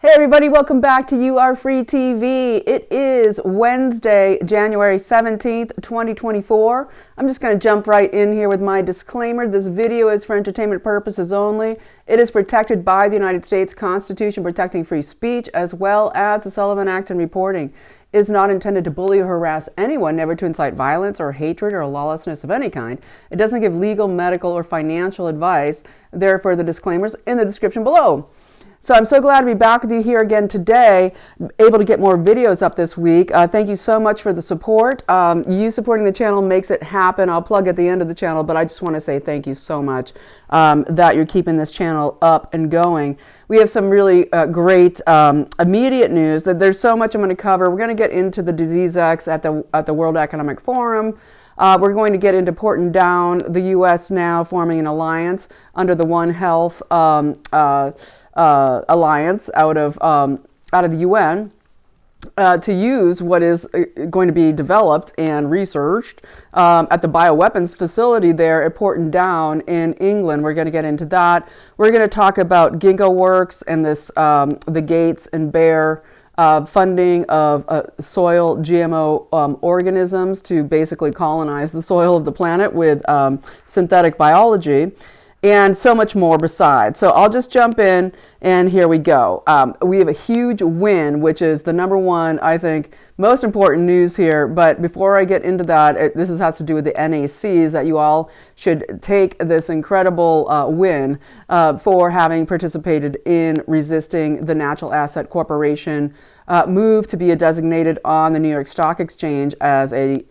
Hey everybody, welcome back to You Are Free TV. It is Wednesday, January 17th, 2024. I'm just going to jump right in here with my disclaimer. This video is for entertainment purposes only. It is protected by the United States Constitution protecting free speech, as well as the Sullivan Act and reporting. It is not intended to bully or harass anyone, never to incite violence or hatred or lawlessness of any kind. It doesn't give legal, medical, or financial advice. There are further disclaimers in the description below. So I'm so glad to be back with you here again today, able to get more videos up this week. Thank you so much for the support. You supporting the channel makes it happen. I'll plug at the end of the channel, but I just want to say thank you so much that you're keeping this channel up and going. We have some really great immediate news. That there's so much I'm going to cover. We're going to get into the Disease X at the World Economic Forum. We're going to get into Porton Down, the U.S. now forming an alliance under the One Health alliance out of the UN to use what is going to be developed and researched at the bioweapons facility there at Porton Down in England. We're going to get into that. We're going to talk about Ginkgo Works and this the Gates and Bayer funding of soil GMO organisms to basically colonize the soil of the planet with synthetic biology, and so much more besides. So I'll just jump in, and here we go. We have a huge win, which is the number one, I think, most important news here. But before I get into that, this has to do with the NACs, that you all should take this incredible win for having participated in resisting the Natural Asset Corporation move to be designated on the New York Stock Exchange as an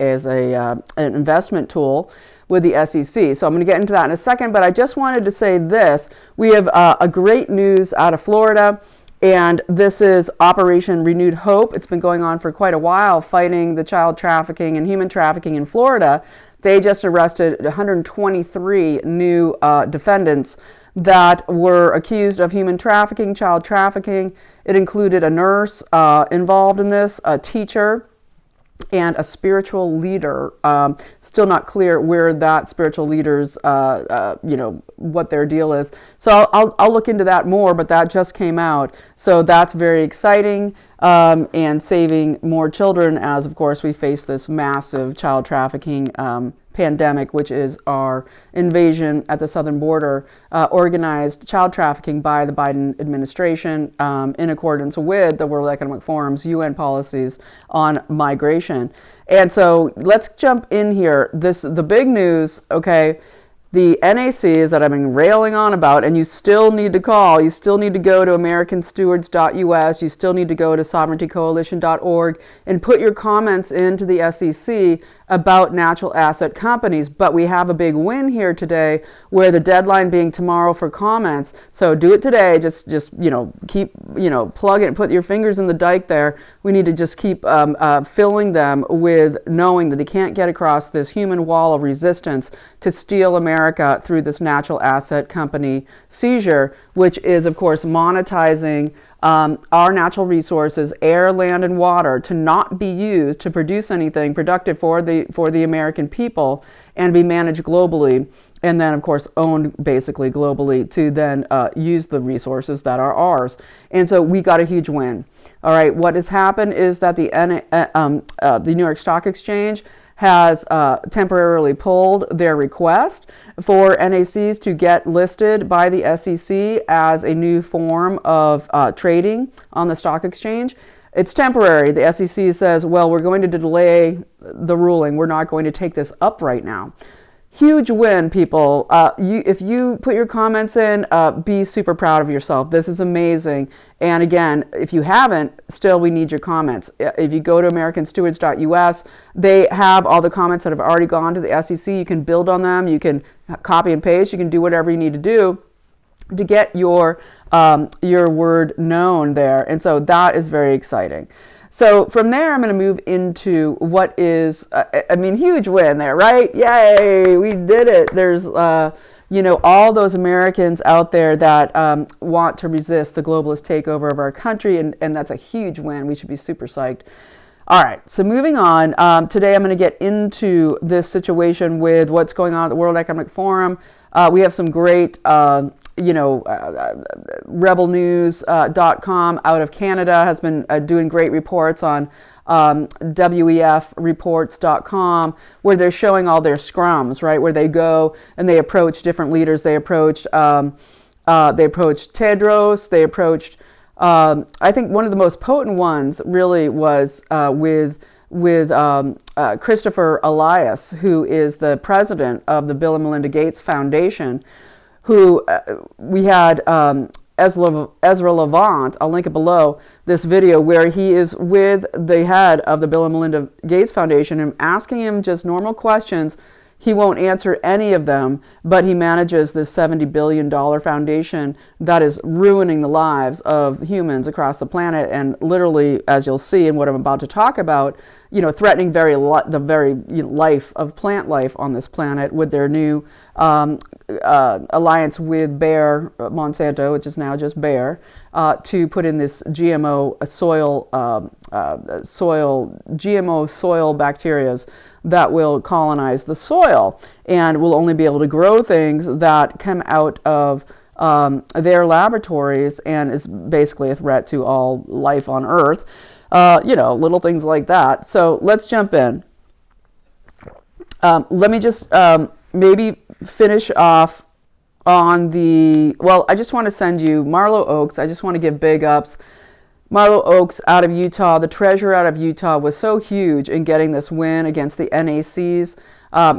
investment tool with the SEC. So I'm going to get into that in a second, but I just wanted to say this. We have a great news out of Florida, and this is Operation Renewed Hope. It's been going on for quite a while, fighting the child trafficking and human trafficking in Florida. They just arrested 123 new defendants that were accused of human trafficking, child trafficking. It included a nurse involved in this, a teacher, and a spiritual leader. Still not clear where that spiritual leader's, what their deal is. So I'll look into that more, but that just came out. So that's very exciting, and saving more children as, of course, we face this massive child trafficking pandemic, which is our invasion at the southern border, organized child trafficking by the Biden administration in accordance with the World Economic Forum's UN policies on migration. And so let's jump in here. The big news, okay, the NACs that I've been railing on about, and you still need to call, you still need to go to americanstewards.us, you still need to go to sovereigntycoalition.org and put your comments into the SEC about natural asset companies. But we have a big win here today, where the deadline being tomorrow for comments. So do it today. Just keep plug it, put your fingers in the dike there. We need to just keep filling them with knowing that they can't get across this human wall of resistance to steal America through this natural asset company seizure, which is, of course, monetizing our natural resources, air, land, and water, to not be used to produce anything productive for the American people, and be managed globally, and then, of course, owned basically globally to then use the resources that are ours. And so we got a huge win. All right, what has happened is that the New York Stock Exchange has temporarily pulled their request for NACs to get listed by the SEC as a new form of trading on the stock exchange. It's temporary. The SEC says, well, we're going to delay the ruling. We're not going to take this up right now. Huge win, people. If you put your comments in, be super proud of yourself. This is amazing. And again, if you haven't, still we need your comments. If you go to americanstewards.us, they have all the comments that have already gone to the SEC. You can build on them. You can copy and paste. You can do whatever you need to do to get your word known there. And so that is very exciting. So from there, I'm going to move into what is, huge win there, right? Yay, we did it. There's, all those Americans out there that want to resist the globalist takeover of our country, and that's a huge win. We should be super psyched. All right, so moving on. Today, I'm going to get into this situation with what's going on at the World Economic Forum. We have some great rebelnews.com out of Canada has been doing great reports on WEF reports.com, where they're showing all their scrums, right? Where they go and they approach different leaders. They approached Tedros. They approached, I think one of the most potent ones really was with Christopher Elias, who is the president of the Bill and Melinda Gates Foundation, who we had Ezra Levant, I'll link it below, this video where he is with the head of the Bill and Melinda Gates Foundation and asking him just normal questions. He won't answer any of them, but he manages this $70 billion foundation that is ruining the lives of humans across the planet, and literally, as you'll see in what I'm about to talk about, threatening the very life of plant life on this planet with their new alliance with Bayer, Monsanto, which is now just Bayer, to put in this GMO soil bacterias that will colonize the soil and will only be able to grow things that come out of their laboratories, and is basically a threat to all life on Earth. Little things like that. So let's jump in. Let me just maybe finish off on I just want to send you Marlo Oaks. I just want to give big ups. Marlo Oaks out of Utah, the treasurer out of Utah, was so huge in getting this win against the NACs.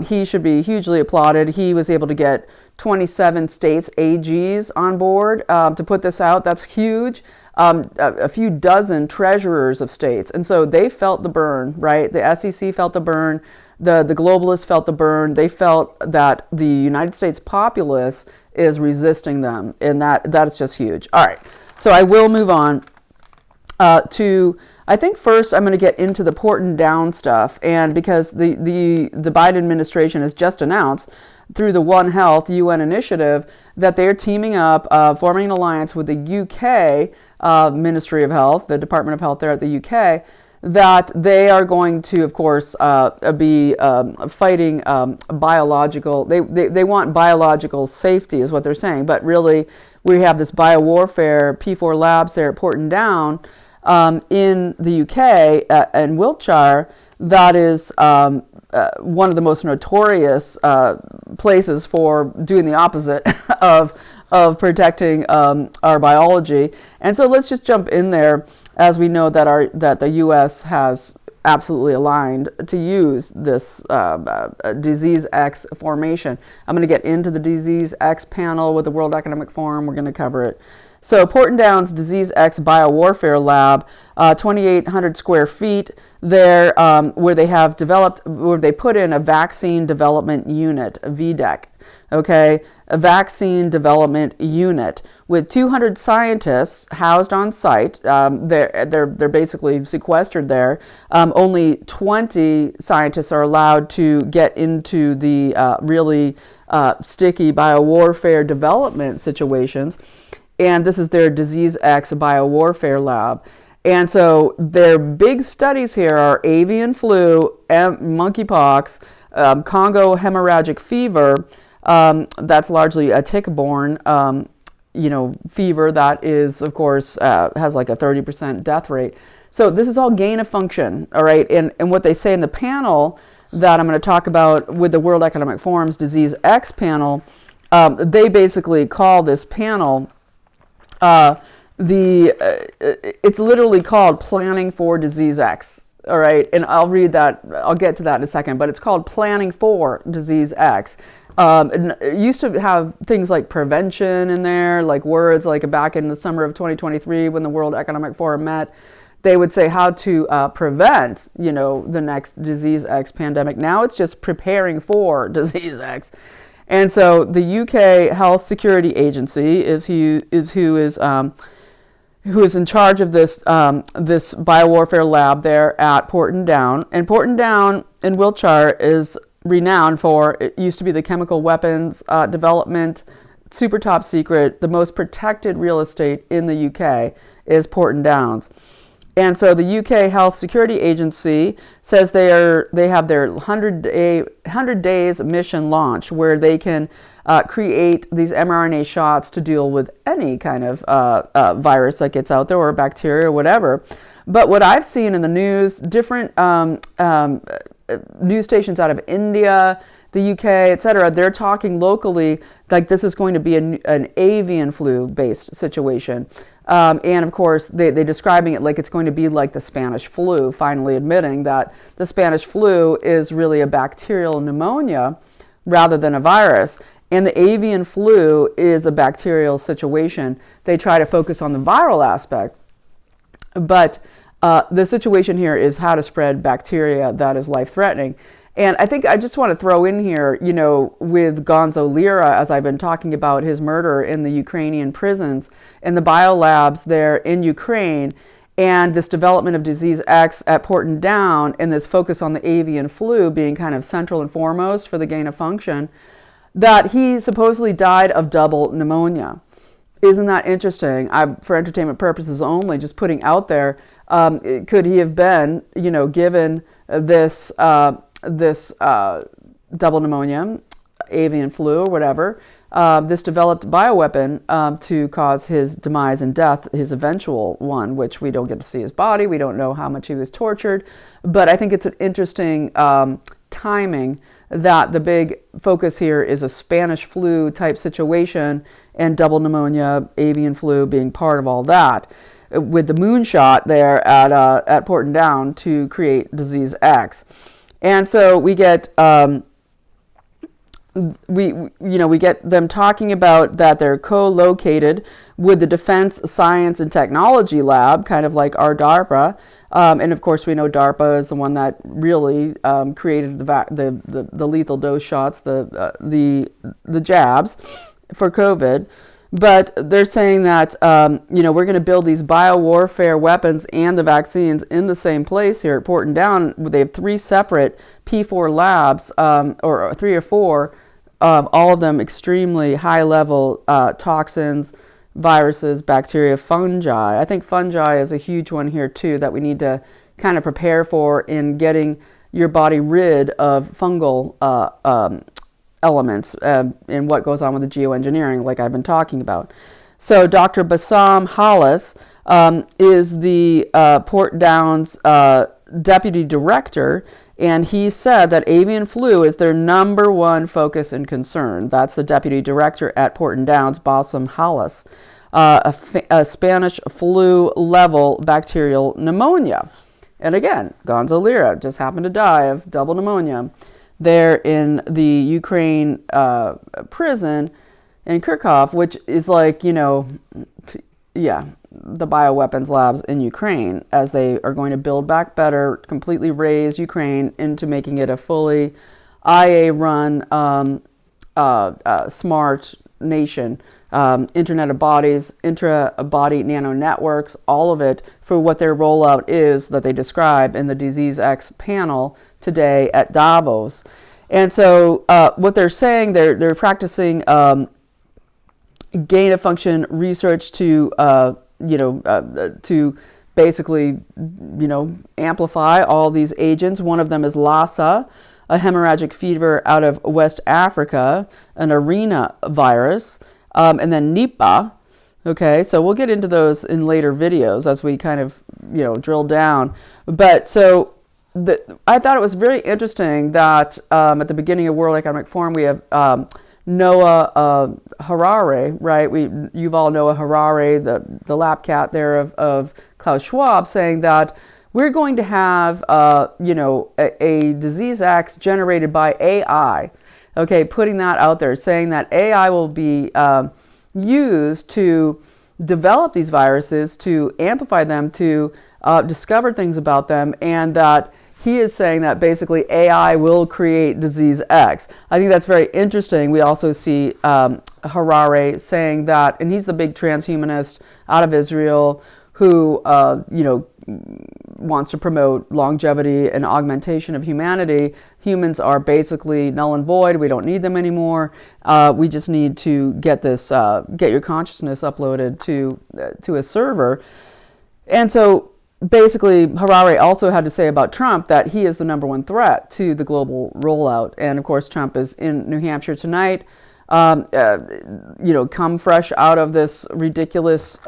He should be hugely applauded. He was able to get 27 states AGs on board to put this out. That's huge. A few dozen treasurers of states. And so they felt the burn, right? The SEC felt the burn. The globalists felt the burn. They felt that the United States populace is resisting them. And that's just huge. All right. So I will move on I think first I'm going to get into the Porton Down stuff. And because the Biden administration has just announced through the One Health UN initiative that they're teaming up, forming an alliance with the UK Ministry of Health, the Department of Health there at the UK, that they are going to, of course, be fighting biological, they want biological safety is what they're saying, but really we have this biowarfare P4 labs there at Porton Down in the UK and Wiltshire that is one of the most notorious places for doing the opposite of protecting our biology. And so let's just jump in there, as we know that the U.S. has absolutely aligned to use this Disease X formation. I'm going to get into the Disease X panel with the World Economic Forum. We're going to cover it. So Porton Down's Disease X Biowarfare Lab, 2,800 square feet there, where they put in a vaccine development unit, a VDEC, okay, a vaccine development unit with 200 scientists housed on site. They're basically sequestered there. Only 20 scientists are allowed to get into the really sticky biowarfare development situations. And this is their Disease X Biowarfare Lab. And so their big studies here are avian flu, monkeypox, Congo hemorrhagic fever. That's largely a tick-borne, fever that is, of course, has like a 30% death rate. So this is all gain of function, all right? And what they say in the panel that I'm going to talk about with the World Economic Forum's Disease X panel, they basically call this panel it's literally called Planning for Disease X. All right, and I'll read that. I'll get to that in a second. But it's called Planning for Disease X. It used to have things like prevention in there, like words like back in the summer of 2023 when the World Economic Forum met. They would say how to prevent, the next Disease X pandemic. Now it's just preparing for Disease X. And so the UK Health Security Agency is who is in charge of this this biowarfare lab there at Porton Down. And Porton Down in Wiltshire is renowned for, it used to be the chemical weapons development, super top secret, the most protected real estate in the UK is Porton Downs. And so the UK Health Security Agency says they have their 100 days mission launch where they can create these mRNA shots to deal with any kind of virus that gets out there, or bacteria or whatever. But what I've seen in the news, different news stations out of India, the UK, etc., they're talking locally like this is going to be an avian flu based situation. And of course, they're describing it like it's going to be like the Spanish flu, finally admitting that the Spanish flu is really a bacterial pneumonia rather than a virus. And the avian flu is a bacterial situation. They try to focus on the viral aspect. But the situation here is how to spread bacteria that is life-threatening. And I think I just want to throw in here, with Gonzo Lira, as I've been talking about his murder in the Ukrainian prisons and the biolabs there in Ukraine, and this development of disease X at Porton Down, and this focus on the avian flu being kind of central and foremost for the gain of function, that he supposedly died of double pneumonia. Isn't that interesting? For entertainment purposes only, just putting out there, could he have been, given this double pneumonia, avian flu, or whatever, this developed bioweapon to cause his demise and death, his eventual one, which we don't get to see his body. We don't know how much he was tortured. But I think it's an interesting timing that the big focus here is a Spanish flu type situation and double pneumonia, avian flu being part of all that, with the moonshot there at Porton Down to create disease X. And so we get we get them talking about that they're co-located with the Defense Science and Technology Lab, kind of like our DARPA. And of course, we know DARPA is the one that really created the lethal dose shots, the jabs for COVID. But they're saying that we're going to build these biowarfare weapons and the vaccines in the same place here at Porton Down. They have 3 separate P4 labs, or 3 or 4, all of them extremely high-level toxins, viruses, bacteria, fungi. I think fungi is a huge one here too that we need to kind of prepare for in getting your body rid of fungal elements in what goes on with the geoengineering, like I've been talking about. So Dr. Bassam Hollis is the Porton Down's deputy director, and he said that avian flu is their number one focus and concern. That's the deputy director at Porton Down's, Bassam Hollis, a Spanish flu level bacterial pneumonia. And again, Gonzo Lira just happened to die of double pneumonia there in the Ukraine prison in Kharkov, which is like, the bioweapons labs in Ukraine, as they are going to build back better, completely raise Ukraine into making it a fully IA-run smart nation, Internet of Bodies, intra-body nano networks, all of it for what their rollout is that they describe in the Disease X panel today at Davos. And so what they're saying, they're practicing gain of function research to basically amplify all these agents. One of them is Lassa, a hemorrhagic fever out of West Africa, an arena virus, and then Nipah. Okay, so we'll get into those in later videos as we kind of drill down. But so I thought it was very interesting that at the beginning of World Economic Forum we have Noah Harari, right? You've all Noah Harari, the lap cat there of Klaus Schwab, saying that we're going to have a disease X generated by AI. Okay, putting that out there, saying that AI will be used to develop these viruses, to amplify them, to discover things about them, and that he is saying that basically AI will create disease X. I think that's very interesting. We also see Harari saying that, and he's the big transhumanist out of Israel who, wants to promote longevity and augmentation of humanity. Humans are basically null and void. We don't need them anymore. We just need to get your consciousness uploaded to a server. And so basically, Harare also had to say about Trump that he is the number one threat to the global rollout. And of course, Trump is in New Hampshire tonight. Come fresh out of this ridiculous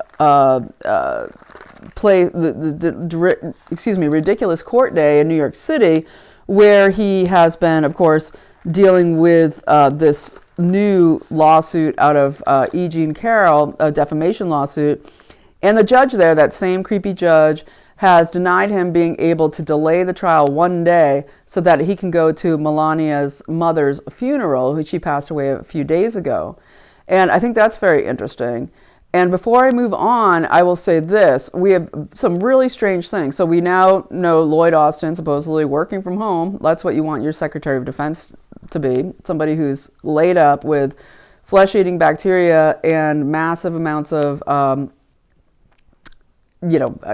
ridiculous court day in New York City, where he has been, of course, dealing with this new lawsuit out of E. Jean Carroll, a defamation lawsuit. And the judge there, that same creepy judge, has denied him being able to delay the trial one day so that he can go to Melania's mother's funeral, who she passed away a few days ago. And I think that's very interesting. And before I move on, I will say this. We have some really strange things. So we now know Lloyd Austin supposedly working from home. That's what you want your Secretary of Defense to be. Somebody who's laid up with flesh-eating bacteria and massive amounts of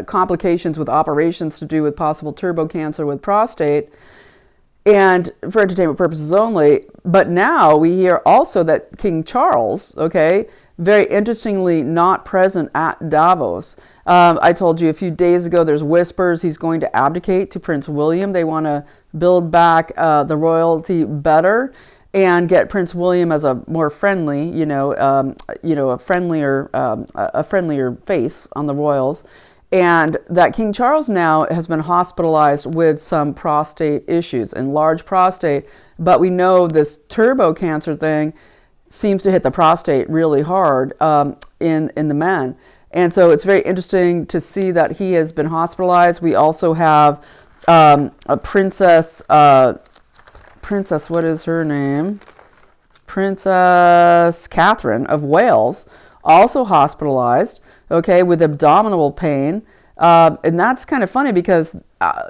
complications with operations to do with possible turbo cancer with prostate, and for entertainment purposes only. But now we hear also that King Charles, very interestingly, not present at Davos. I told you a few days ago, there's whispers he's going to abdicate to Prince William. They want to build back the royalty better and get Prince William as a more friendly, a friendlier face on the royals. And that King Charles now has been hospitalized with some prostate issues, enlarged prostate. But we know this turbo cancer thing seems to hit the prostate really hard in the men. And so it's very interesting to see that he has been hospitalized. We also have a princess, what is her name? Princess Catherine of Wales, also hospitalized, with abdominal pain. And that's kind of funny because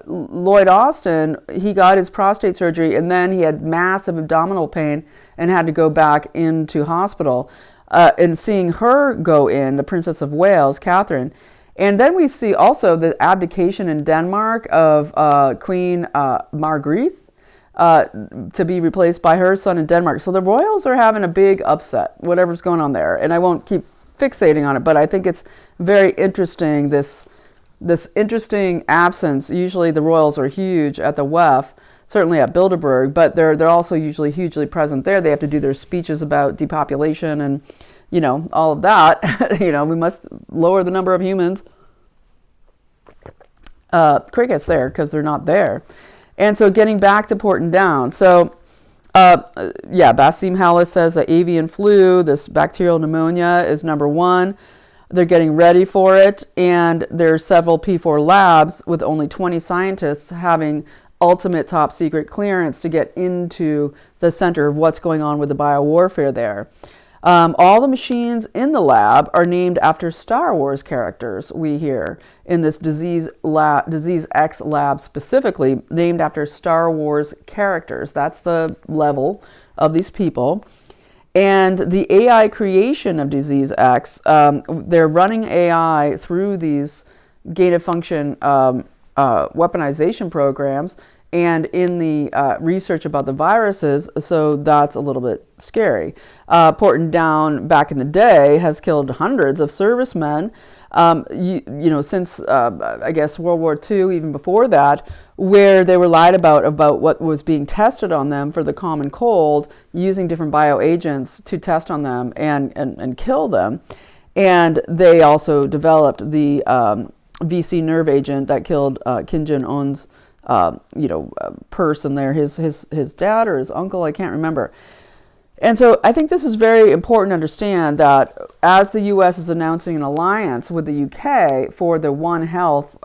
Lloyd Austin, he got his prostate surgery and then he had massive abdominal pain and had to go back into hospital. And seeing her go in, the Princess of Wales, Catherine. And then we see also the abdication in Denmark of Queen Margrethe, to be replaced by her son in Denmark. So the royals are having a big upset, whatever's going on there. And I won't keep fixating on it, but I think it's very interesting, this interesting absence. Usually the royals are huge at the WEF, certainly at Bilderberg, but they're also usually hugely present there. They have to do their speeches about depopulation and, all of that. We must lower the number of humans. Crickets there because they're not there. And so getting back to Porton Down. So, Basim Hallis says that avian flu, this bacterial pneumonia, is number one. They're getting ready for it. And there's several P4 labs with only 20 scientists having ultimate top secret clearance to get into the center of what's going on with the biowarfare there. All the machines in the lab are named after Star Wars characters, we hear, in this Disease X lab specifically, named after Star Wars characters. That's the level of these people. And the AI creation of Disease X, they're running AI through these gain-of-function weaponization programs and in the research about the viruses, so that's a little bit scary. Porton Down, back in the day, has killed hundreds of servicemen, since, I guess, World War II, even before that, where they were lied about what was being tested on them for the common cold, using different bioagents to test on them and kill them. And they also developed the VC nerve agent that killed Kim Jong-un's person there, his dad or his uncle, I can't remember. And so I think this is very important to understand that as the U.S. is announcing an alliance with the U.K. for the One Health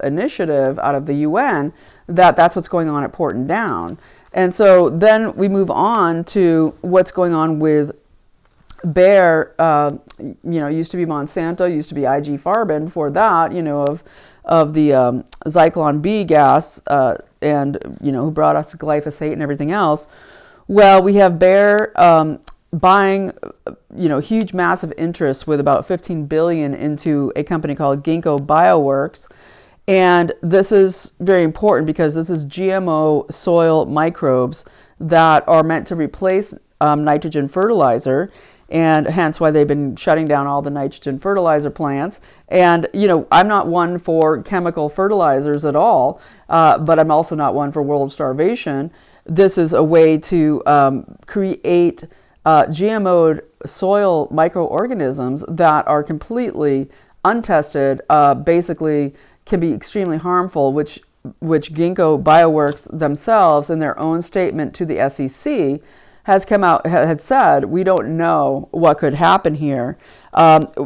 initiative out of the UN, that's what's going on at Porton Down. And so then we move on to what's going on with Bayer, used to be Monsanto, used to be IG Farben before that, of the Zyklon B gas, and, who brought us glyphosate and everything else. Well, we have Bayer buying, huge, massive interest with about $15 billion into a company called Ginkgo Bioworks. And this is very important because this is GMO soil microbes that are meant to replace nitrogen fertilizer. and hence why they've been shutting down all the nitrogen fertilizer plants. And, I'm not one for chemical fertilizers at all, but I'm also not one for world starvation. This is a way to create GMO'd soil microorganisms that are completely untested, basically can be extremely harmful, which Ginkgo Bioworks themselves, in their own statement to the SEC, has come out, had said, we don't know what could happen here.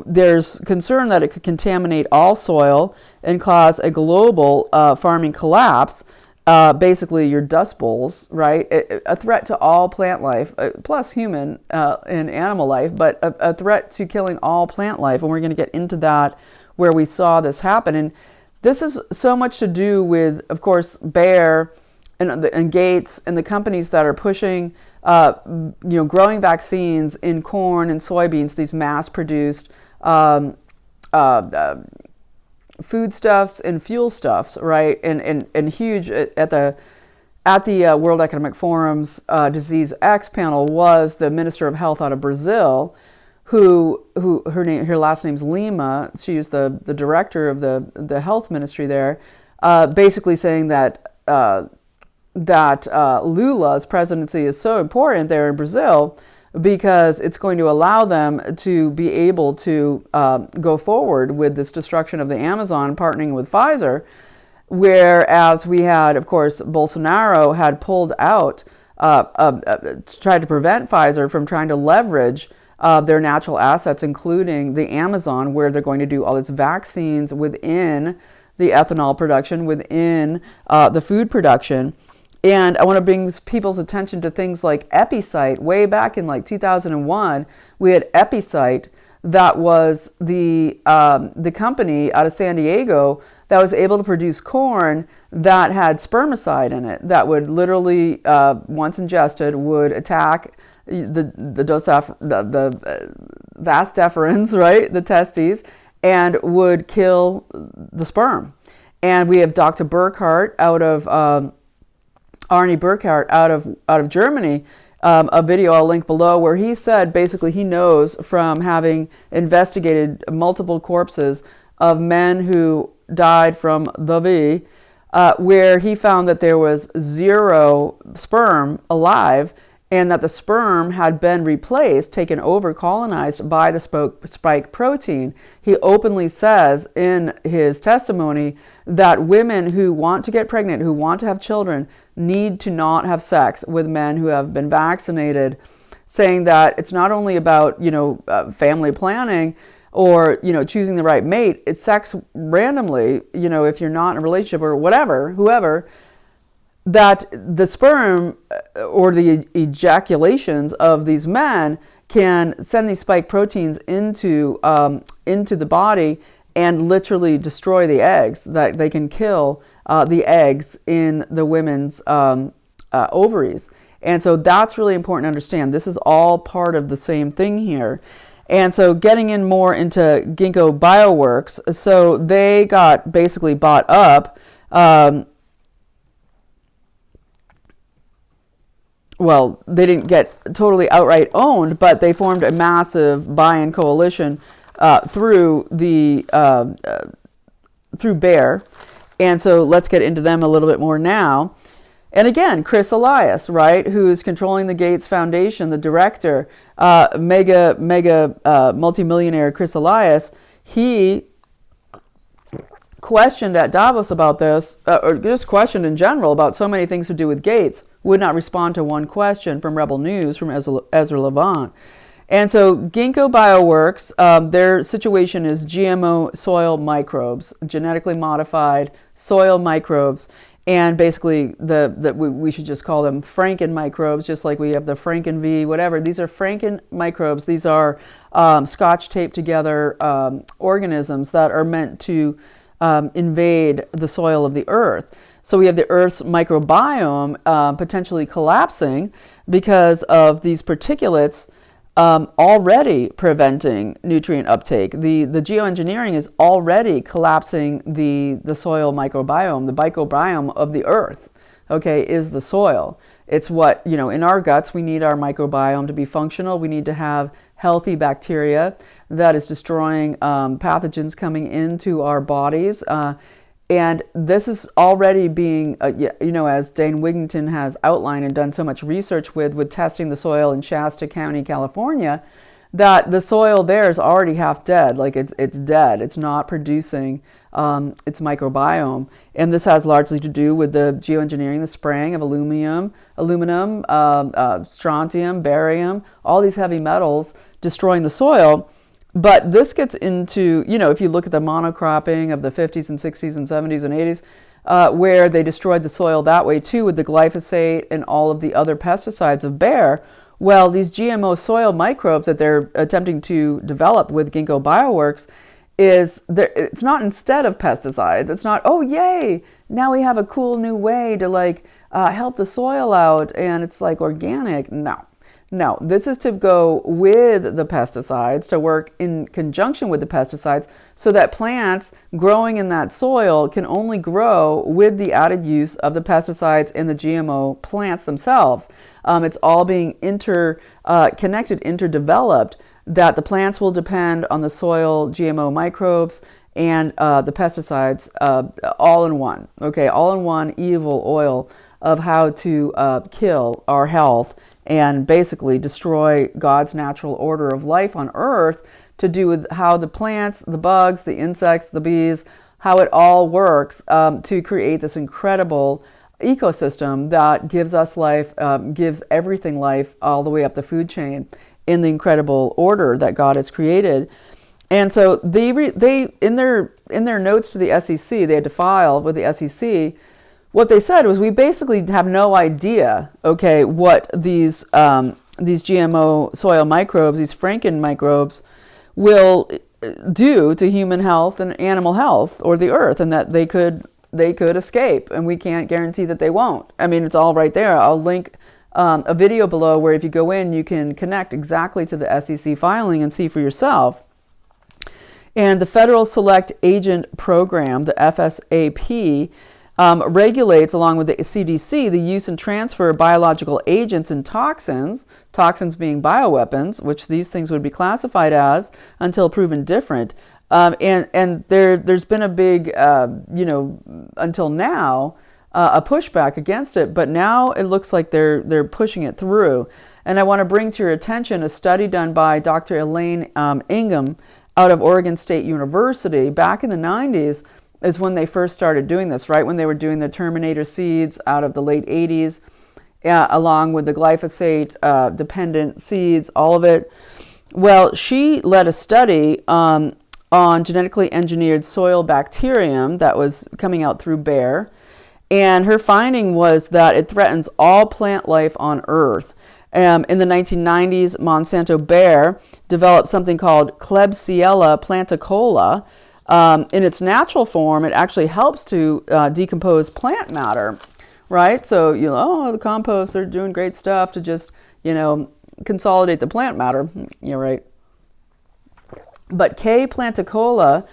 There's concern that it could contaminate all soil and cause a global farming collapse. Basically your dust bowls, right? A threat to all plant life, plus human and animal life, but a threat to killing all plant life. And we're going to get into that where we saw this happen. And this is so much to do with, of course, Bayer and Gates and the companies that are pushing, growing vaccines in corn and soybeans, these mass-produced foodstuffs and fuelstuffs, right? And huge at the World Economic Forum's Disease X panel was the Minister of Health out of Brazil, who her last name's Lima. She was the director of the health ministry there, basically saying that Lula's presidency is so important there in Brazil because it's going to allow them to be able to go forward with this destruction of the Amazon, partnering with Pfizer, whereas we had, of course, Bolsonaro had pulled out, tried to prevent Pfizer from trying to leverage their natural assets, including the Amazon, where they're going to do all its vaccines within the ethanol production, within the food production. And I want to bring people's attention to things like Epicite. Way back in like 2001, we had Epicite, that was the company out of San Diego that was able to produce corn that had spermicide in it, that would literally, once ingested, would attack the vas deferens, right, the testes, and would kill the sperm. And we have Dr. Burkhardt out of R&D Burkhardt out of Germany, a video I'll link below, where he said basically he knows from having investigated multiple corpses of men who died from the V, where he found that there was 0 sperm alive, and that the sperm had been replaced, taken over, colonized by the spike protein. He openly says in his testimony that women who want to get pregnant, who want to have children, need to not have sex with men who have been vaccinated, saying that it's not only about, family planning or, choosing the right mate. It's sex randomly, if you're not in a relationship or whatever, whoever, that the sperm or the ejaculations of these men can send these spike proteins into the body and literally destroy the eggs, that they can kill the eggs in the women's ovaries. And so that's really important to understand. This is all part of the same thing here. And so getting in more into Ginkgo Bioworks, so they got basically bought up. Well, they didn't get totally outright owned, but they formed a massive buy-in coalition through Bayer. And so let's get into them a little bit more now. And again, Chris Elias, right, who's controlling the Gates Foundation, the director, mega multimillionaire Chris Elias, he questioned at Davos about this, or just questioned in general about so many things to do with Gates, would not respond to one question from Rebel News, from Ezra Levant. And so Ginkgo Bioworks, their situation is GMO soil microbes, genetically modified soil microbes. And basically, we should just call them Franken microbes, just like we have the Franken V, whatever. These are Franken microbes. These are scotch taped together organisms that are meant to invade the soil of the earth. So we have the Earth's microbiome potentially collapsing because of these particulates already preventing nutrient uptake. The geoengineering is already collapsing the soil microbiome, the microbiome of the Earth. okay, is the soil. It's what, in our guts, we need our microbiome to be functional. We need to have healthy bacteria that is destroying pathogens coming into our bodies. And this is already being, as Dane Wigington has outlined and done so much research with testing the soil in Shasta County, California, that the soil there is already half dead. Like it's dead. It's not producing its microbiome. And this has largely to do with the geoengineering, the spraying of aluminum, strontium, barium, all these heavy metals destroying the soil. But this gets into, if you look at the monocropping of the 50s and 60s and 70s and 80s, where they destroyed the soil that way too with the glyphosate and all of the other pesticides of Bayer. Well, these GMO soil microbes that they're attempting to develop with Ginkgo Bioworks it's not instead of pesticides. It's not, oh, yay, now we have a cool new way to help the soil out and it's like organic. No, this is to go with the pesticides, to work in conjunction with the pesticides so that plants growing in that soil can only grow with the added use of the pesticides in the GMO plants themselves. It's all being interconnected, interdeveloped, that the plants will depend on the soil GMO microbes and the pesticides all in one, okay, all in one evil oil of how to kill our health and basically destroy God's natural order of life on Earth, to do with how the plants, the bugs, the insects, the bees, how it all works to create this incredible ecosystem that gives us life, gives everything life all the way up the food chain in the incredible order that God has created. And so they in their notes to the SEC, they had to file with the SEC. What they said was, we basically have no idea, okay, what these GMO soil microbes, these Franken microbes, will do to human health and animal health or the earth, and that they could escape, and we can't guarantee that they won't. I mean, it's all right there. I'll link a video below where if you go in, you can connect exactly to the SEC filing and see for yourself. And the Federal Select Agent Program, the FSAP, regulates, along with the CDC, the use and transfer of biological agents and toxins being bioweapons, which these things would be classified as until proven different. And there's been a big, until now, a pushback against it, but now it looks like they're pushing it through. And I want to bring to your attention a study done by Dr. Elaine Ingham out of Oregon State University back in the 90s. Is when they first started doing this, right? When they were doing the Terminator seeds out of the late 80s, along with the glyphosate dependent seeds, all of it. Well, she led a study on genetically engineered soil bacterium that was coming out through Bayer. And her finding was that it threatens all plant life on Earth. In the 1990s, Monsanto Bayer developed something called Klebsiella planticola. In its natural form, it actually helps to decompose plant matter, right? So, the compost, they're doing great stuff to just, consolidate the plant matter. Yeah, right. But K. planticola,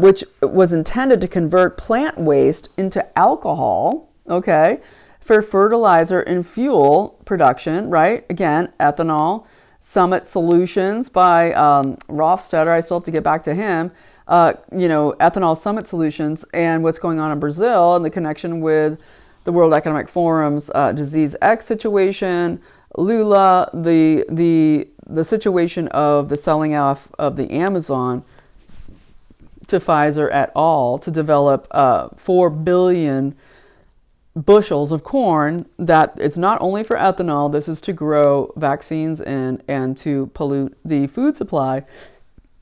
which was intended to convert plant waste into alcohol, okay, for fertilizer and fuel production, right? Again, ethanol. Summit Solutions by Rofstetter, I still have to get back to him. Ethanol Summit Solutions, and what's going on in Brazil and the connection with the World Economic Forum's Disease X situation, Lula, the situation of the selling off of the Amazon to Pfizer et al. To develop 4 billion bushels of corn, that it's not only for ethanol, this is to grow vaccines and to pollute the food supply.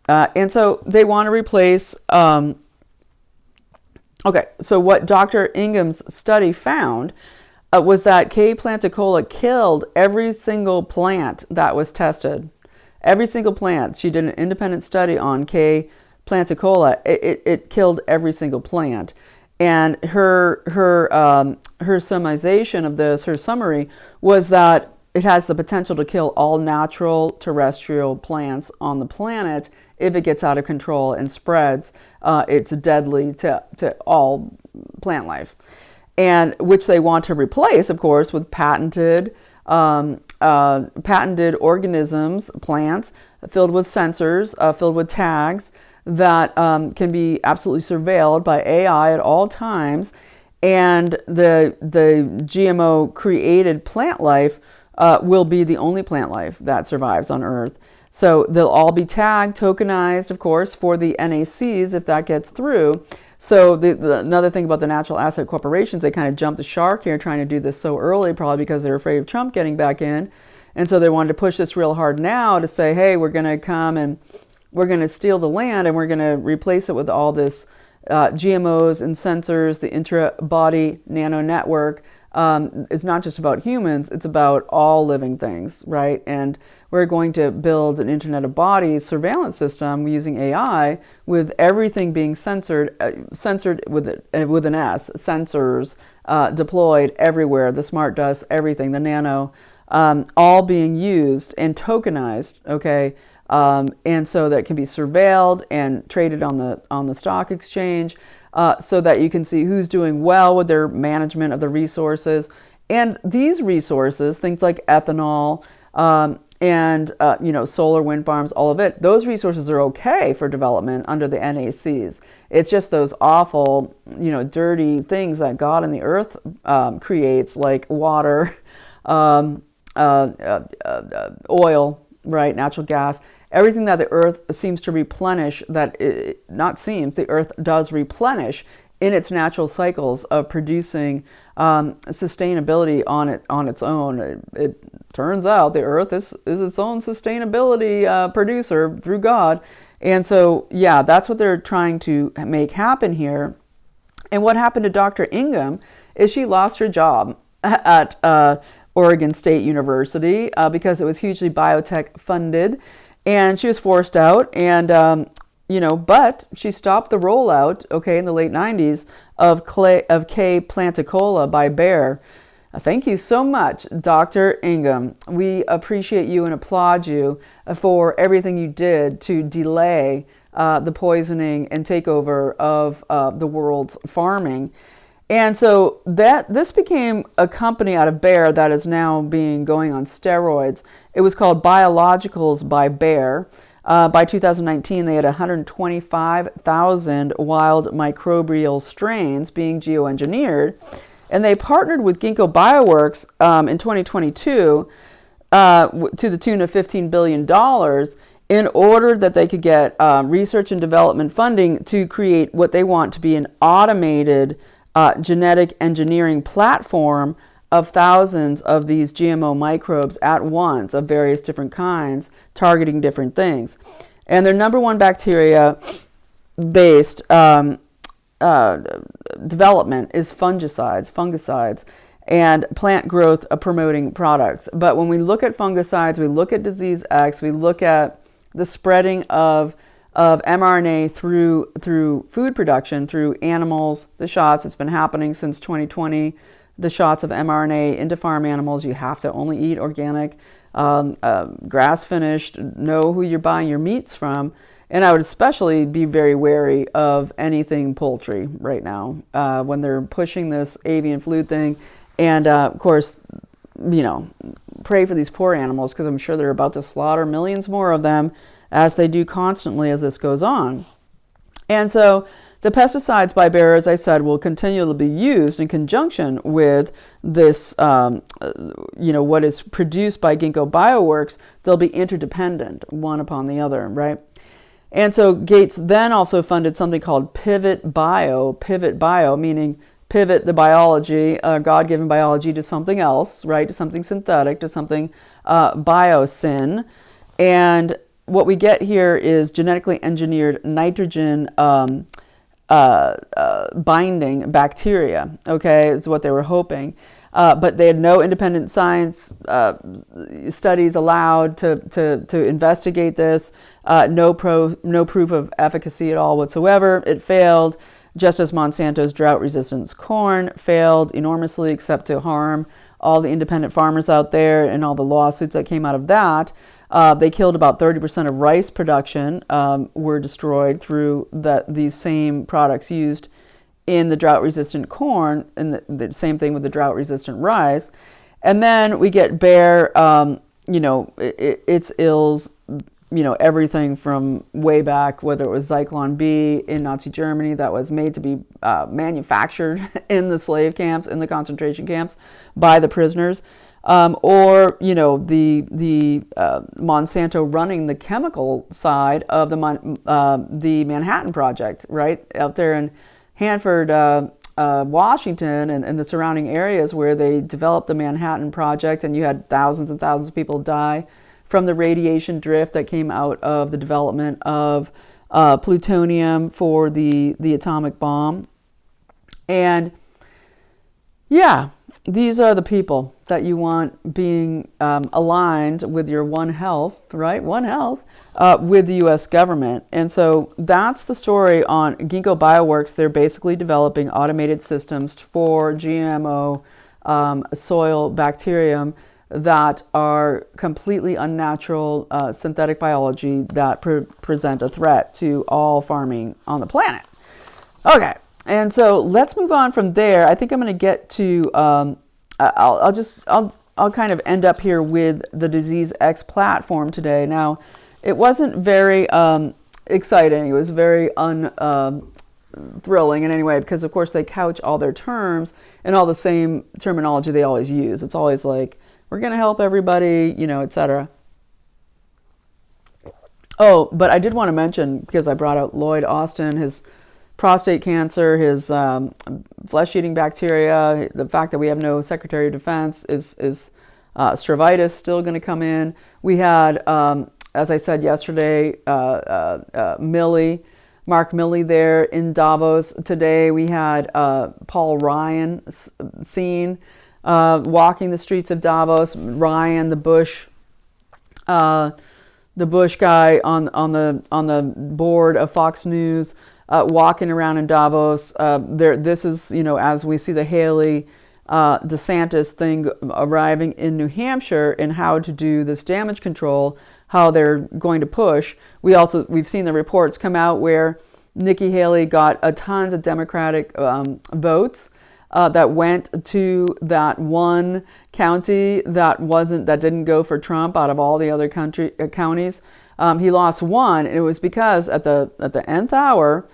And so they want to replace, so what Dr. Ingham's study found was that K. planticola killed every single plant that was tested. Every single plant. She did an independent study on K. planticola. It killed every single plant. And her summarization of this, her summary, was that it has the potential to kill all natural terrestrial plants on the planet if it gets out of control and spreads. It's deadly to all plant life. and which they want to replace, of course, with patented organisms, plants filled with sensors, filled with tags that can be absolutely surveilled by AI at all times. And the GMO created plant life will be the only plant life that survives on Earth. So they'll all be tagged, tokenized, of course, for the NACs if that gets through. So another thing about the natural asset corporations, they kind of jumped the shark here trying to do this so early, probably because they're afraid of Trump getting back in. And so they wanted to push this real hard now to say, hey, we're going to come and we're going to steal the land and we're going to replace it with all this GMOs and sensors, the intra-body nano network. It's not just about humans, it's about all living things, right? And we're going to build an Internet of Bodies surveillance system using AI with everything being censored with an S, sensors deployed everywhere, the smart dust, everything, the nano, all being used and tokenized, okay? And so that can be surveilled and traded on the stock exchange, so that you can see who's doing well with their management of the resources. And these resources, things like ethanol and solar, wind farms, all of it, those resources are okay for development under the NACs. It's just those awful, dirty things that God and the earth creates, like water, oil, right, natural gas, everything that the earth seems to replenish, the earth does replenish in its natural cycles of producing sustainability on its own. It turns out the earth is its own sustainability producer through God. And so, yeah, that's what they're trying to make happen here. And what happened to Dr. Ingham is she lost her job at Oregon State University because it was hugely biotech funded, and she was forced out. And but she stopped the rollout, in the late 90s of K. planticola by Bayer. Thank you so much, Dr. Ingham. We appreciate you and applaud you for everything you did to delay the poisoning and takeover of the world's farming. And so this became a company out of Bayer that is now going on steroids. It was called Biologicals by Bayer. By 2019, they had 125,000 wild microbial strains being geoengineered. And they partnered with Ginkgo Bioworks in 2022 to the tune of $15 billion in order that they could get research and development funding to create what they want to be an automated genetic engineering platform of thousands of these GMO microbes at once of various different kinds, targeting different things. And their number one bacteria-based development is fungicides, and plant growth promoting products. But when we look at fungicides, we look at disease X, we look at the spreading of mRNA through food production, through animals, the shots. It's been happening since 2020. The shots of mRNA into farm animals. You have to only eat organic, grass finished, know who you're buying your meats from. And I would especially be very wary of anything poultry right now when they're pushing this avian flu thing. And of course, pray for these poor animals, because I'm sure they're about to slaughter millions more of them, as they do constantly as this goes on. And so the pesticides by Bayer, as I said, will continually be used in conjunction with this, what is produced by Ginkgo Bioworks. They'll be interdependent, one upon the other, right? And so Gates then also funded something called Pivot Bio, meaning pivot the biology, God-given biology, to something else, right? To something synthetic, to something biosyn. And what we get here is genetically engineered nitrogen binding bacteria, is what they were hoping. But they had no independent science studies allowed to investigate this, no proof of efficacy at all whatsoever. It failed, just as Monsanto's drought-resistant corn failed enormously, except to harm all the independent farmers out there and all the lawsuits that came out of that. They killed about 30% of rice production, were destroyed through these same products used in the drought-resistant corn, and the same thing with the drought-resistant rice. And then we get Bayer, its ills, everything from way back, whether it was Zyklon B in Nazi Germany that was made to be manufactured in the slave camps, in the concentration camps by the prisoners, or the Monsanto running the chemical side of the Manhattan Project, right out there in Hanford, Washington, and the surrounding areas where they developed the Manhattan Project, and you had thousands and thousands of people die from the radiation drift that came out of the development of plutonium for the atomic bomb. And yeah, these are the people that you want being aligned with your One Health, right? One Health with the U.S. government. And so that's the story on Ginkgo Bioworks. They're basically developing automated systems for GMO soil bacterium that are completely unnatural synthetic biology that present a threat to all farming on the planet. Okay. And so let's move on from there. I think I'm going to get to, I'll kind of end up here with the Disease X platform today. Now, it wasn't very exciting. It was very thrilling in any way, because of course they couch all their terms in all the same terminology they always use. It's always like, we're going to help everybody, etc. Oh, but I did want to mention, because I brought out Lloyd Austin, his prostate cancer, his flesh-eating bacteria, the fact that we have no Secretary of Defense, is Stravitis still going to come in. We had, as I said yesterday, Mark Milley there in Davos. Today we had Paul Ryan seen walking the streets of Davos. Ryan, the Bush guy on the board of Fox News, walking around in Davos. This is, as we see the Haley DeSantis thing arriving in New Hampshire, and how to do this damage control, how they're going to push. We've seen the reports come out where Nikki Haley got a tons of Democratic votes that went to that one county that didn't go for Trump out of all the other counties. He lost one, and it was because at the nth hour,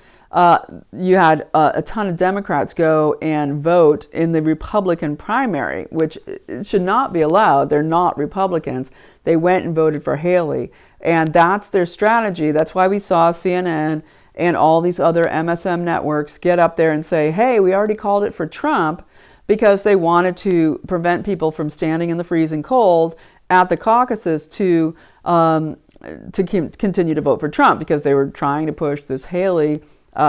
you had a ton of Democrats go and vote in the Republican primary, which should not be allowed. They're not Republicans. They went and voted for Haley, and that's their strategy. That's why we saw CNN and all these other MSM networks get up there and say, hey, we already called it for Trump, because they wanted to prevent people from standing in the freezing cold at the caucuses to continue to vote for Trump, because they were trying to push this Haley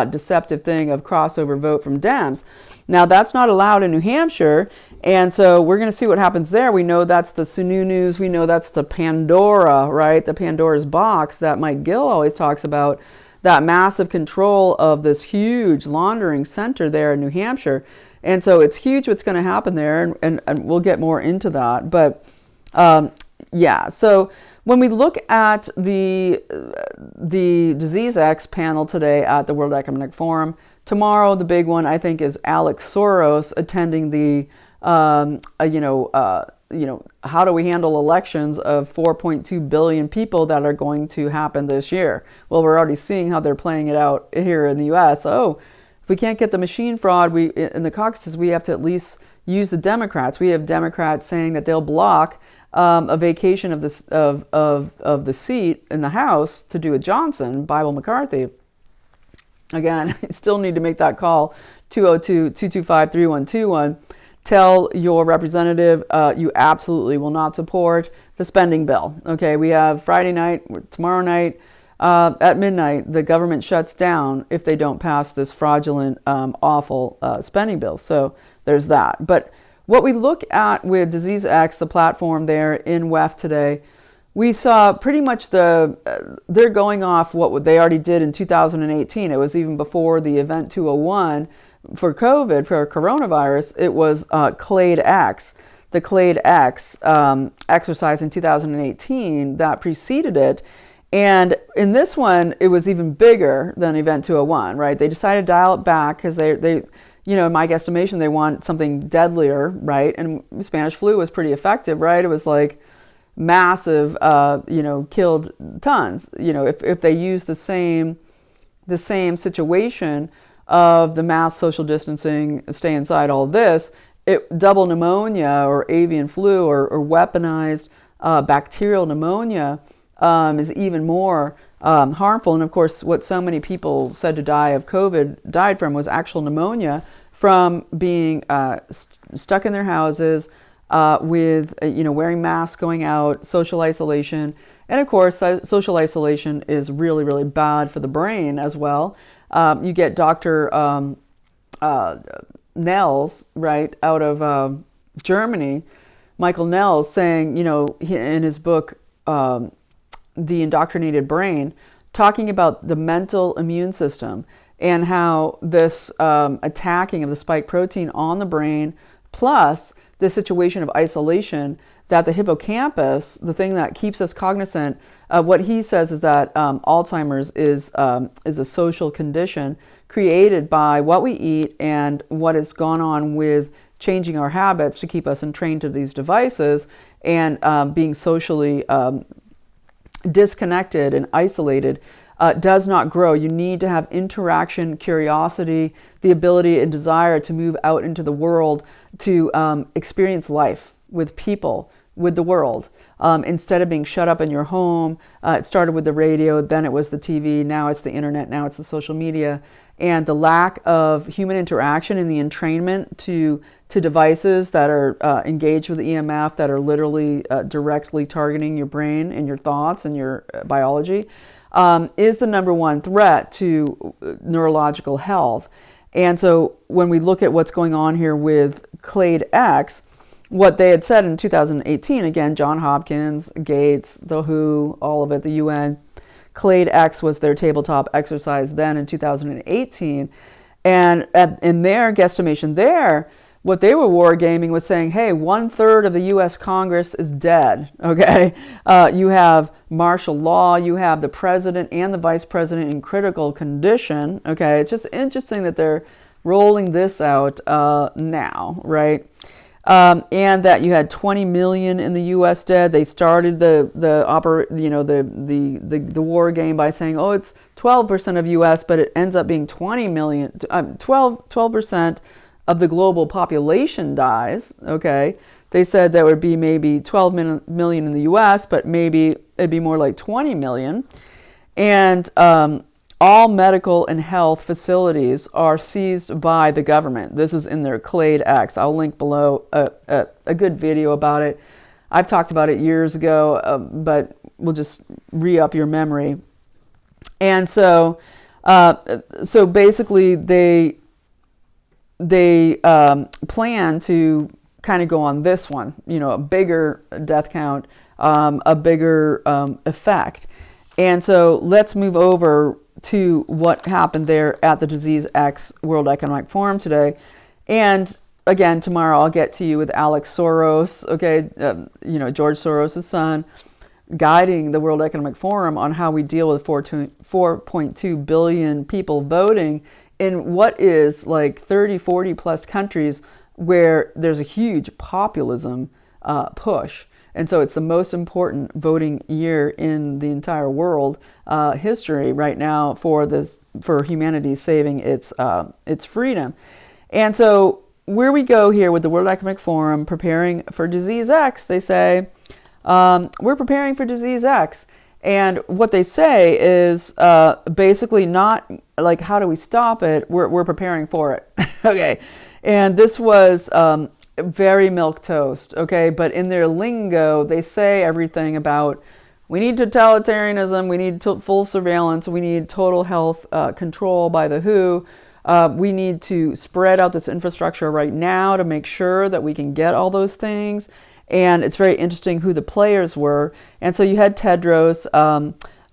deceptive thing of crossover vote from Dems. Now, that's not allowed in New Hampshire, and so we're going to see what happens there. We know that's the Sununus. We know that's the Pandora, right? The Pandora's box that Mike Gill always talks about, that massive control of this huge laundering center there in New Hampshire. And so it's huge what's going to happen there, and we'll get more into that. But yeah, so when we look at the Disease X panel today at the World Economic Forum, tomorrow the big one I think is Alex Soros attending the how do we handle elections of 4.2 billion people that are going to happen this year? Well, we're already seeing how they're playing it out here in the U.S. Oh, if we can't get the machine fraud in the caucuses, we have to at least use the Democrats. We have Democrats saying that they'll block a vacation of the seat in the House to do with Johnson, Bible McCarthy. Again, you still need to make that call, 202-225-3121. Tell your representative you absolutely will not support the spending bill. Okay, we have Friday night, tomorrow night, at midnight, the government shuts down if they don't pass this fraudulent, awful spending bill. So there's that. But what we look at with Disease X, the platform there in WEF today, we saw pretty much they're going off what they already did in 2018. It was even before the Event 201 for COVID, for coronavirus. It was Clade X, the Clade X exercise in 2018 that preceded it. And in this one, it was even bigger than Event 201, right? They decided to dial it back because they in my guesstimation, they want something deadlier, right? And Spanish flu was pretty effective, right? It was like massive, killed tons. If they use the same situation of the mass social distancing, stay inside, all this, double pneumonia or avian flu or weaponized bacterial pneumonia is even more harmful. And of course, what so many people said to die of COVID died from was actual pneumonia from being stuck in their houses with, wearing masks, going out, social isolation. And of course, social isolation is really, really bad for the brain as well. You get Dr. Nels, right, out of Germany, Michael Nels, saying, in his book, The Indoctrinated Brain, talking about the mental immune system and how this attacking of the spike protein on the brain, plus the situation of isolation, that the hippocampus, the thing that keeps us cognizant, what he says is that Alzheimer's is a social condition created by what we eat and what has gone on with changing our habits to keep us entrained to these devices and being socially disconnected and isolated does not grow. You need to have interaction, curiosity, the ability and desire to move out into the world, to experience life with people, with the world, instead of being shut up in your home. It started with the radio, then it was the TV, now it's the internet, now it's the social media. And the lack of human interaction and the entrainment to devices that are engaged with EMF, that are literally directly targeting your brain and your thoughts and your biology, is the number one threat to neurological health. And so when we look at what's going on here with Clade X, what they had said in 2018, again, John Hopkins, Gates, the WHO, all of it, the UN, Clade X was their tabletop exercise then in 2018. And in their guesstimation there, what they were wargaming was saying, hey, 1/3 of the U.S. Congress is dead, okay? You have martial law, you have the president and the vice president in critical condition, okay? It's just interesting that they're rolling this out now, right? And that you had 20 million in the U.S. dead. They started the war game by saying, oh, it's 12% of U.S., but it ends up being 20 million, 12% of the global population dies. Okay, they said there would be maybe 12 million in the U.S., but maybe it'd be more like 20 million, and all medical and health facilities are seized by the government. This is in their Clade X. I'll link below a good video about it. I've talked about it years ago, but we'll just re-up your memory. And so basically they plan to kind of go on this one, a bigger death count, a bigger effect. And so let's move over to what happened there at the Disease X World Economic Forum today. And again, tomorrow I'll get to you with Alex Soros, okay, George Soros' son, guiding the World Economic Forum on how we deal with 4.2 billion people voting in what is like 30, 40 plus countries where there's a huge populism push. And so it's the most important voting year in the entire world history right now for humanity saving its freedom. And so where we go here with the World Economic Forum preparing for Disease X, they say, we're preparing for Disease X. And what they say is basically not like, how do we stop it? We're preparing for it. Okay. And this was very milquetoast, okay? But in their lingo, they say everything about, we need totalitarianism, we need full surveillance, we need total health control by the WHO. We need to spread out this infrastructure right now to make sure that we can get all those things. And it's very interesting who the players were. And so you had Tedros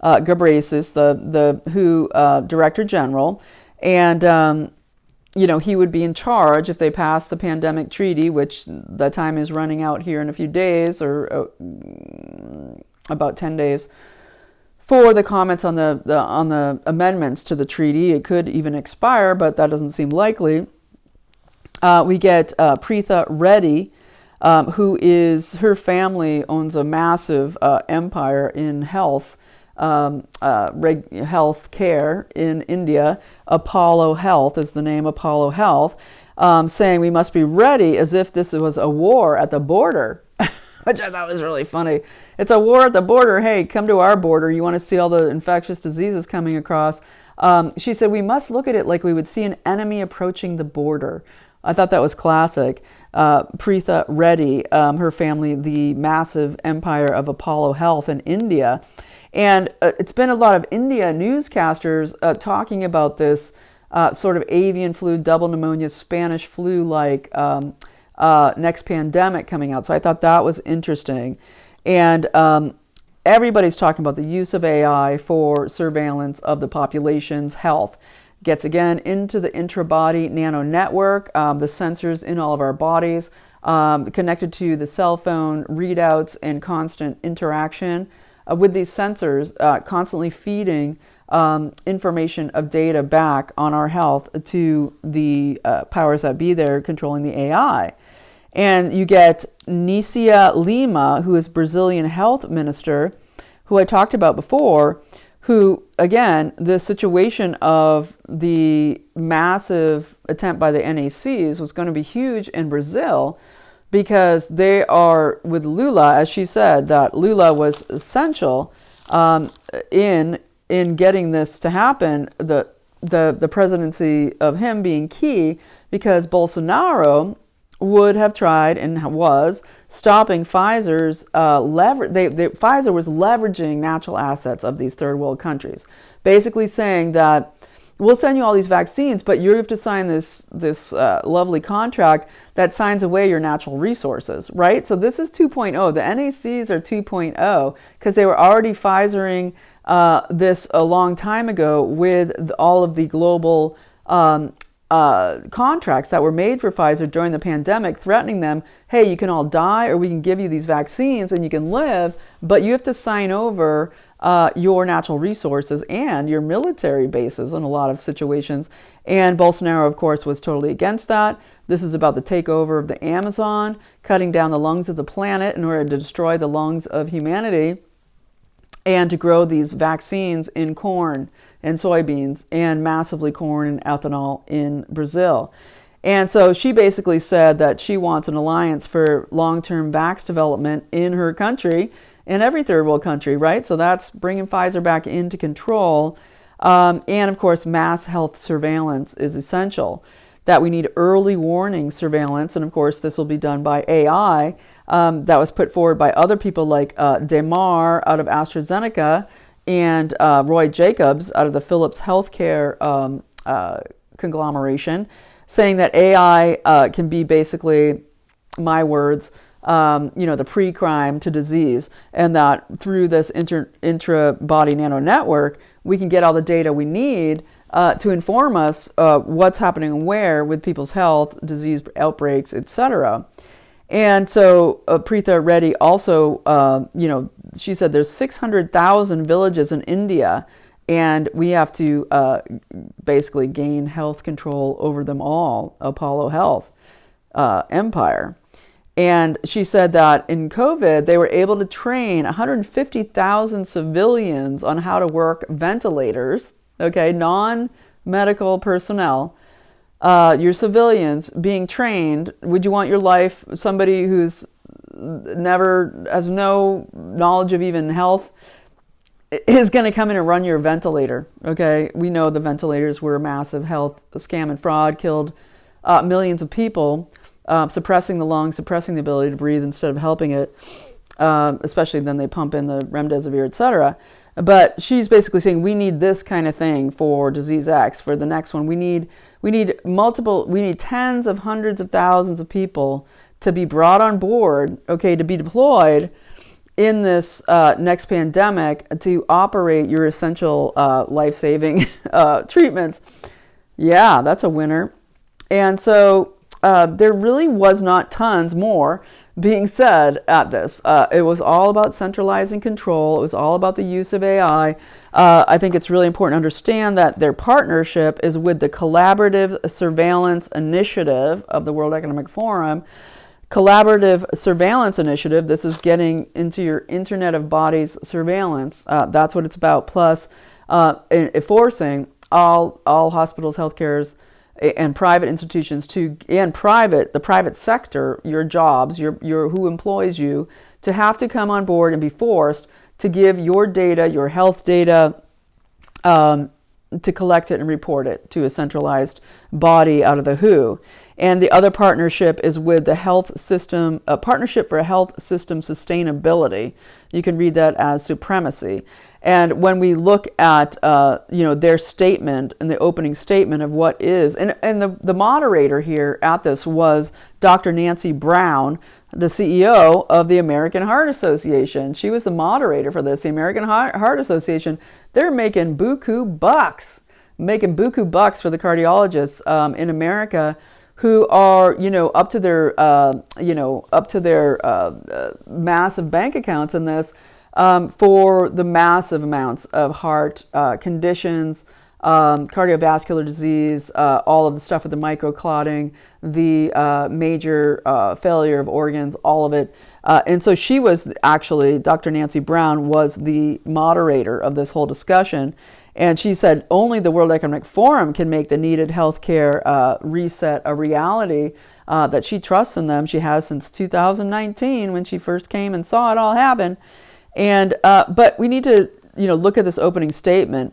Ghebreyesus, the WHO Director General, and he would be in charge if they passed the pandemic treaty, which the time is running out here in a few days, or about 10 days for the comments on the amendments to the treaty. It could even expire, but that doesn't seem likely. We get Preetha Reddy, her family owns a massive empire in health care in India. Apollo Health is the name, Apollo Health, saying we must be ready as if this was a war at the border, which I thought was really funny. It's a war at the border. Hey, come to our border. You want to see all the infectious diseases coming across. She said we must look at it like we would see an enemy approaching the border. I thought that was classic. Preetha Reddy, her family, the massive empire of Apollo Health in India. And it's been a lot of India newscasters talking about this sort of avian flu, double pneumonia, Spanish flu-like next pandemic coming out. So I thought that was interesting. And everybody's talking about the use of AI for surveillance of the population's health. Gets again into the intra-body nano network, the sensors in all of our bodies, connected to the cell phone readouts and constant interaction with these sensors, constantly feeding information of data back on our health to the powers that be there controlling the AI. And you get Nícia Lima, who is Brazilian health minister, who I talked about before, who, again, the situation of the massive attempt by the NACs was going to be huge in Brazil because they are, with Lula, as she said, that Lula was essential in getting this to happen, the presidency of him being key, because Bolsonaro would have tried and was stopping Pfizer's Pfizer was leveraging natural assets of these third world countries, basically saying that we'll send you all these vaccines, but you have to sign this lovely contract that signs away your natural resources, right? So this is 2.0. The NACs are 2.0 because they were already Pfizering this a long time ago with all of the global contracts that were made for Pfizer during the pandemic, threatening them, hey, you can all die or we can give you these vaccines and you can live, but you have to sign over your natural resources and your military bases in a lot of situations. And Bolsonaro, of course, was totally against that. This is about the takeover of the Amazon, cutting down the lungs of the planet in order to destroy the lungs of humanity, and to grow these vaccines in corn and soybeans and massively corn and ethanol in Brazil. And so she basically said that she wants an alliance for long-term vax development in her country, in every third world country, right? So that's bringing Pfizer back into control. And of course, mass health surveillance is essential. That we need early warning surveillance, and of course this will be done by AI. That was put forward by other people like Demar out of AstraZeneca and Roy Jacobs out of the Philips Healthcare conglomeration, saying that AI can be basically, my words, the pre-crime to disease, and that through this intra-body nano network, we can get all the data we need to inform us what's happening where with people's health, disease outbreaks, etc. And so Preetha Reddy also, she said there's 600,000 villages in India, and we have to basically gain health control over them all, Apollo Health empire. And she said that in COVID, they were able to train 150,000 civilians on how to work ventilators, okay, non-medical personnel, your civilians being trained. Would you want your life, somebody who's never, has no knowledge of even health, is going to come in and run your ventilator, okay? We know the ventilators were a massive health scam and fraud, killed millions of people, suppressing the lungs, suppressing the ability to breathe instead of helping it, especially then they pump in the remdesivir, etc. But she's basically saying we need this kind of thing for disease X, for the next one. We need tens of hundreds of thousands of people to be brought on board, okay, to be deployed in this next pandemic to operate your essential life-saving treatments. Yeah, that's a winner. And so there really was not tons more being said at this. It was all about centralizing control. It was all about the use of AI. I think it's really important to understand that their partnership is with the Collaborative Surveillance Initiative of the World Economic Forum. Collaborative Surveillance Initiative, this is getting into your Internet of Bodies surveillance. That's what it's about. Plus, enforcing all hospitals, healthcares, and private institutions the private sector, your jobs, your who employs you, to have to come on board and be forced to give your data, your health data, to collect it and report it to a centralized body out of the WHO. And the other partnership is with the Health System, Partnership for Health System Sustainability. You can read that as Supremacy. And when we look at their statement and the opening statement of what is, and the moderator here at this was Dr. Nancy Brown, the CEO of the American Heart Association. She was the moderator for this. The American Heart Association, they're making buku bucks for the cardiologists in America, who are, up to their massive bank accounts in this, for the massive amounts of heart conditions, cardiovascular disease, all of the stuff with the microclotting, the major failure of organs, all of it. And so she was actually, Dr. Nancy Brown was the moderator of this whole discussion. And she said only the World Economic Forum can make the needed healthcare reset a reality, that she trusts in them. She has since 2019 when she first came and saw it all happen. And but we need to look at this opening statement.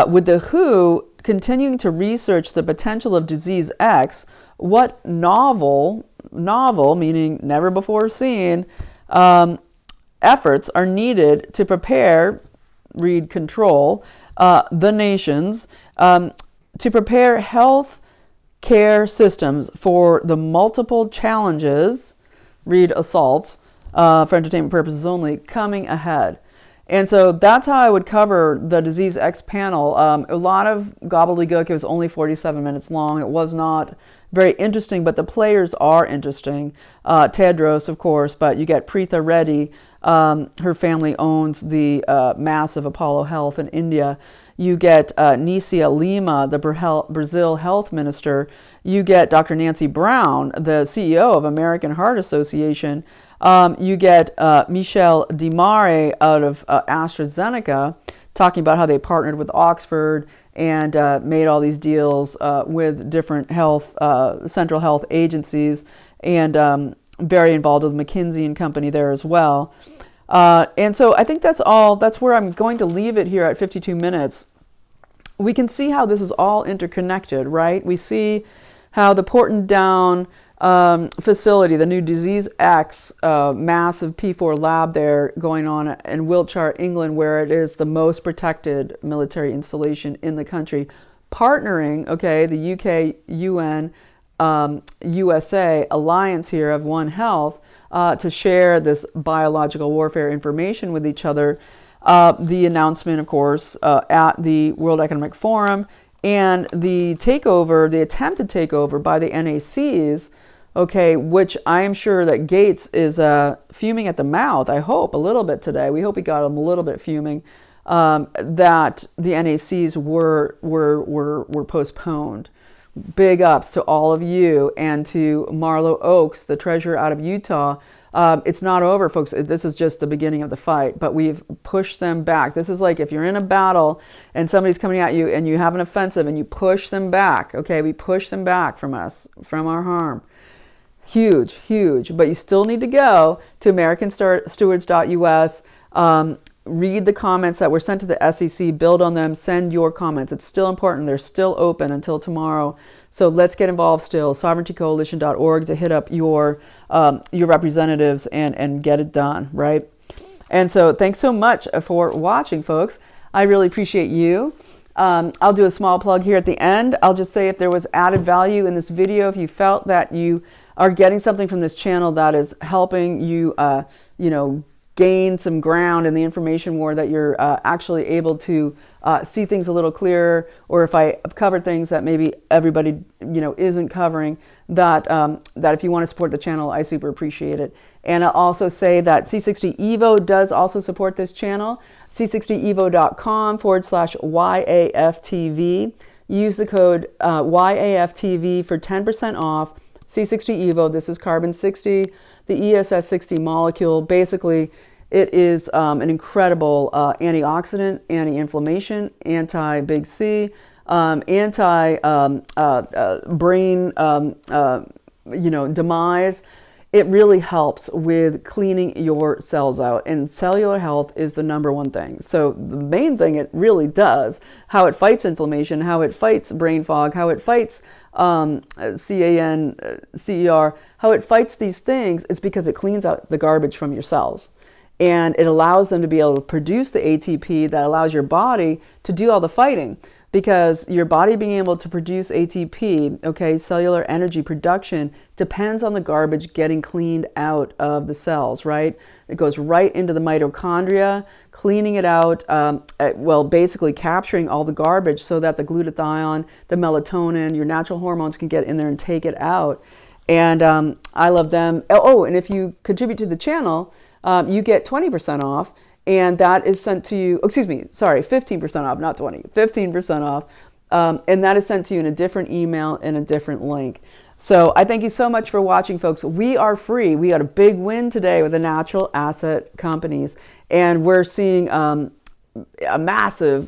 With the WHO continuing to research the potential of disease X, what novel meaning never before seen, efforts are needed to prepare, read control, the nations, to prepare health care systems for the multiple challenges, read assaults, for entertainment purposes only, coming ahead. And so that's how I would cover the Disease X panel. A lot of gobbledygook. It was only 47 minutes long. It was not very interesting, but the players are interesting. Tedros, of course, but you get Preetha Reddy. Her family owns the massive Apollo Health in India. You get Nicia Lima, the Brazil health minister. You get Dr. Nancy Brown, the CEO of American Heart Association. You get Michel Dimare out of AstraZeneca, talking about how they partnered with Oxford and made all these deals with different central health agencies, and very involved with McKinsey and Company there as well. And so I think that's where I'm going to leave it here at 52 minutes. We can see how this is all interconnected, right? We see how the Porton Down facility, the new Disease X massive P4 lab there going on in Wiltshire, England, where it is the most protected military installation in the country, partnering, the UK, UN, USA alliance here of One Health to share this biological warfare information with each other. The announcement, of course, at the World Economic Forum, and the attempted takeover by the NACs, which I am sure that Gates is fuming at the mouth. I hope a little bit today. We hope he got him a little bit fuming that the NACs were postponed. Big ups to all of you, and to Marlo Oaks, the treasurer out of Utah. It's not over, folks. This is just the beginning of the fight, but we've pushed them back. This is like if you're in a battle and somebody's coming at you and you have an offensive and you push them back. We push them back from our harm. Huge, huge. But you still need to go to americanstewards.us, read the comments that were sent to the SEC, build on them, send your comments. It's still important. They're still open until tomorrow. So let's get involved still. Sovereigntycoalition.org to hit up your representatives and get it done, right? And so thanks so much for watching, folks. I really appreciate you. I'll do a small plug here at the end. I'll just say if there was added value in this video, if you felt that you are getting something from this channel that is helping you, gain some ground in the information war, that you're actually able to see things a little clearer, or if I cover things that maybe everybody isn't covering, that if you want to support the channel, I super appreciate it. And I'll also say that C60 Evo does also support this channel. c60evo.com/YAFTV. Use the code YAFTV for 10% off. C60 Evo, this is carbon 60, the ESS 60 molecule. Basically, it is an incredible antioxidant, anti-inflammation, anti-big C, anti-brain demise. It really helps with cleaning your cells out, and cellular health is the number one thing. So the main thing it really does, how it fights inflammation, how it fights brain fog, how it fights CANCER, how it fights these things, is because it cleans out the garbage from your cells. And it allows them to be able to produce the ATP that allows your body to do all the fighting. Because your body being able to produce ATP, okay, cellular energy production, depends on the garbage getting cleaned out of the cells, right? It goes right into the mitochondria, cleaning it out, basically capturing all the garbage so that the glutathione, the melatonin, your natural hormones can get in there and take it out. And I love them. Oh, and if you contribute to the channel, you get 20% off. And that is sent to you, 15% off, not 20, 15% off. And that is sent to you in a different email and a different link. So I thank you so much for watching, folks. We are free. We got a big win today with the natural asset companies. And we're seeing a massive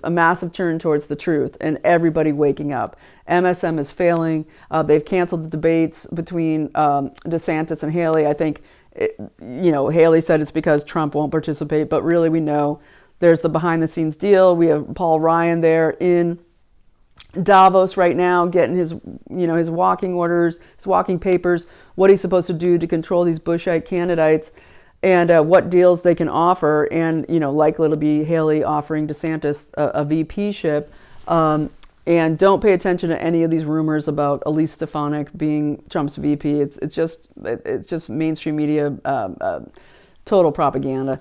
turn towards the truth, and everybody waking up. MSM is failing. They've canceled the debates between DeSantis and Haley. I think Haley said it's because Trump won't participate, but really we know there's the behind the scenes deal. We have Paul Ryan there in Davos right now getting his walking orders, his walking papers, what he's supposed to do to control these Bushite candidates, and what deals they can offer. And, likely it'll be Haley offering DeSantis a VP-ship. And don't pay attention to any of these rumors about Elise Stefanik being Trump's VP. It's just mainstream media, total propaganda.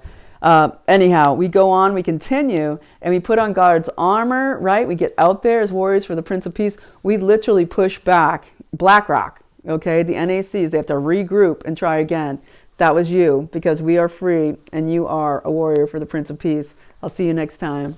Anyhow, we go on, we continue, and we put on God's armor, right? We get out there as warriors for the Prince of Peace. We literally push back BlackRock, okay? The NACs, they have to regroup and try again. That was you, because we are free, and you are a warrior for the Prince of Peace. I'll see you next time.